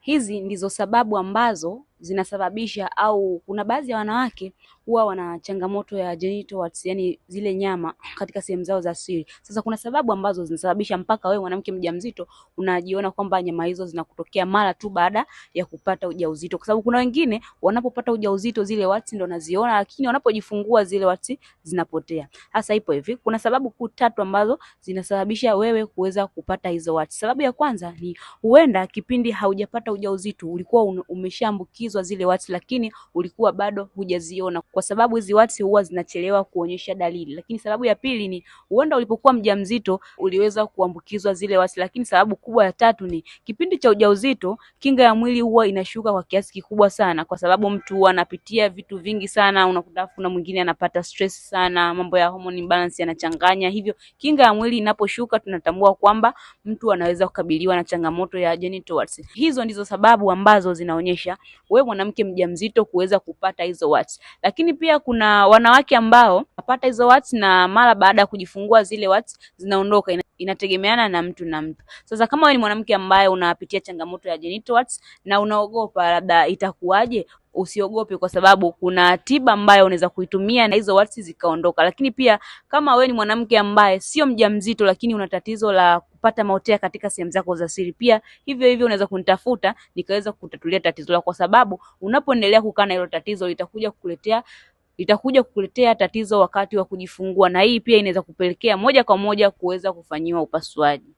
Hizi ndizo sababu ambazo zinasababisha, au kuna baadhi ya wanawake huwa wana changamoto ya genital warts, yani zile nyama katika sehemu zao za siri. Sasa kuna sababu ambazo zinasababisha mpaka wewe mwanamke mjamzito unajiona kwamba nyama hizo zinakutokea mara tu baada ya kupata ujauzito, kwa sababu kuna wengine wanapopata ujauzito zile warts ndio wanaziona, lakini wanapojifungua zile warts zinapotea. Hasa ipo hivi, kuna sababu kuu tatu ambazo zinasababisha wewe kuweza kupata hizo warts. Sababu ya kwanza ni huenda kipindi haujapata ujauzito ulikuwa umeshaambukizwa zile warts, lakini ulikuwa bado hujaziona, kwa sababu hizi warts huwa zinachelewa kuonyesha dalili. Lakini sababu ya pili ni huenda ulipokuwa mjamzito uliweza kuambukizwa zile warts. Lakini sababu kubwa ya tatu ni kipindi cha ujauzito kinga ya mwili huwa inashuka kwa kiasi kikubwa sana, kwa sababu mtu huwa anapitia vitu vingi sana. Unakuta kuna mwingine anapata stress sana, mambo ya hormone imbalance yanachanganya, hivyo kinga ya mwili inaposhuka tunatambua kwamba mtu anaweza kukabiliwa na changamoto ya genital warts. Hizo ndizo sababu ambazo zinaonyesha wewe mwanamke mjamzito kuweza kupata hizo warts. Lakini pia kuna wanawake ambao napata hizo warts na mara baada ya kujifungua zile warts zinaondoka. Inategemeana na mtu na mtu. Sasa kama wewe ni mwanamke ambaye unapitia changamoto ya genital warts na unaogopa labda itakuwaje, usiogope, kwa sababu kuna tiba ambayo unaweza kuitumia na hizo warts zikaondoka. Lakini pia kama wewe ni mwanamke ambaye sio mjamzito lakini una tatizo la kupata maotea katika sehemu zako za siri, pia hivyo hivyo unaweza kunitafuta nikaweza kutatulia tatizo lako, kwa sababu unapoendelea kukaa na hilo tatizo litakuja kukuletea tatizo wakati wa kujifungua, na hii pia inaweza kupelekea moja kwa moja kuweza kufanyiwa upasuaji.